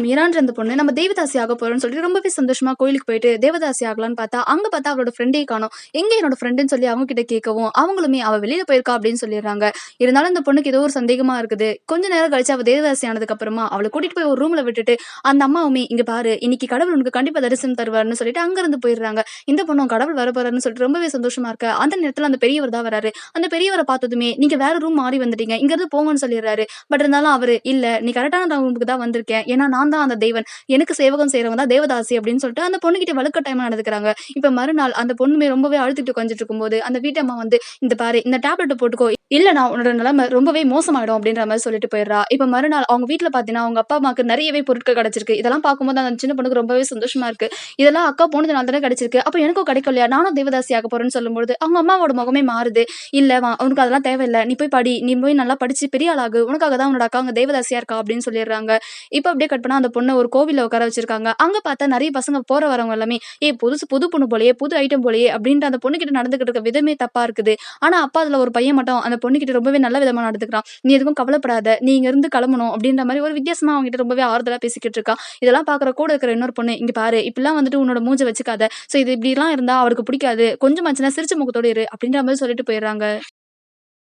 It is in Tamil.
மீரான்ற அந்த பொண்ணு நம்ம தேவதாசி ஆக போறோம்னு சொல்லிட்டு ரொம்பவே சந்தோஷமா கோயிலுக்கு போயிட்டு தேவதாசி ஆகலான்னு பார்த்தா, அங்க பார்த்தா அவளோட ஃப்ரெண்டே காணோம். எங்க என்னோட ஃப்ரெண்டுன்னு சொல்லி அவங்க கிட்ட கேட்கவும், அவங்களுமே அவ வெளியில போயிருக்கா அப்படின்னு சொல்லிடுறாங்க. இருந்தாலும் அந்த பொண்ணுக்கு ஏதோ ஒரு சந்தேகமா இருக்குது. கொஞ்ச நேரம் கழிச்சு அவ தேவதாசி ஆனதுக்கு அப்புறமா அவள கூட்டிட்டு போய் ஒரு ரூம்ல விட்டுட்டு, அந்த அம்மாவுமே இங்க பாரு இன்னைக்கு கடவுள் உனக்கு கண்டிப்பா தரிசனம் தருவாருன்னு சொல்லிட்டு அங்க இருந்து போயிடுறாங்க. இந்த பொண்ணும் கடவுள் வரப்போறாருன்னு சொல்லிட்டு ரொம்பவே சந்தோஷமா இருக்க. அந்த நேரத்துல அந்த பெரியவர் தான் வராரு. அந்த பெரியவர பார்த்ததுமே நீங்க வேற ரூம் மாறி வந்துட்டீங்க. இங்க இருந்து போங்கன்னு சொல்லிடுறாரு. பட் இருந்தாலும் அவரு இல்ல நீ கரெக்டான ரூமுக்கு தான் வந்திருக்கேன். ஏன்னா நான் தான் அந்த தெய்வன். எனக்கு சேவகம் செய்றவங்க தான் தேவதாசி அப்படின்னு சொல்லிட்டு அந்த பொண்ணுகிட்ட வலுக்கட்டாயமா நடந்துக்கிறாங்க. இப்ப மறுநாள் அந்த பொண்ணுமே ரொம்பவே அழுதுட்டு உட்கார்ந்துட்டு இருக்கும்போது, அந்த வீட்டம்மா வந்து இந்த பாரு இந்த டேப்லெட்ட போட்டுக்கோ. இல்லன்னா உன்னோட நிலைமை ரொம்பவே மோசமாயிடும் அப்படின்ற மாரி சொல்லிட்டு போயிடுறா. இப்ப மறுநாள் அவங்க வீட்ல பார்த்தீங்கன்னா, அவங்க அப்பா, அம்மாக்கு நெறையவே பொருட்கள் கிடைச்சிருக்கு. இதெல்லாம் பார்க்கும்போது அந்த சின்ன பொண்ணுக்கு ரொம்பவே சந்தோஷமா இருக்கு. இதெல்லாம் அக்கா போனதுனால தானே கிடைச்சிருக்கு. அப்ப எனக்கும் கிடைக்கும் இல்லையா? நானும் தேவதாசி ஆக போறேன்னு சொல்லும்பொழுது, அவங்க அம்மாவோட முகமே மாறுது. இல்ல உனக்கு அதெல்லாம் தேவையில்ல. நீ போய் படி. நீ போய் நல்லா படிச்சு பெரிய ஆளாகு. உனக்காக தான் உன்னோட அக்கா அங்க தேவதாசியா இருக்கா அப்படின்னு சொல்லிடுறாங்க. இப்ப அப்படியே கட் பண்ணா அந்த பொண்ண ஒரு கோவில்ல உட்கார வச்சிருக்காங்க. அங்க பார்த்தா நெறைய பசங்க போற வரவங்க எல்லாமே, "ஏய் புது பொண்ணு போலயே, புது ஐட்டம் போலயே" அப்படின்ட்டு அந்த பொண்ணுகிட்ட நடந்துகிட்டு இருக்க விதமே தப்பா இருக்குது. ஆனா அப்பா அதுல ஒரு பையன் மட்டும் அந்த பொண்ணுகிட்ட ரொம்பவே நல்ல விதமா நடந்துக்கிறான். "நீ எதுக்கும் கவலைப்படாத. நீ இங்க இருந்து கிளம்பணும்" அப்படின்ற மாரி ஒரு வித்தியாசமா அவங்ககிட்ட ரொம்பவே ஆறுதலா பேசிக்கிட்டு இருக்கா. இதெல்லாம் பார்க்குற கூட இருக்கிற இன்னொரு பொண்ணு, "இங்க பாரு இப்படிலாம் வந்துட்டு உன்னோட மூஞ்ச வச்சுக்காத. சோ இது இப்படிலாம் இருந்தா அவருக்கு பிடிக்காது. கொஞ்சமாச்சுனா சிரிச்ச முகத்தோட இரு" அப்படின்ற மாரி சொல்லிட்டு போயிடுறாங்க.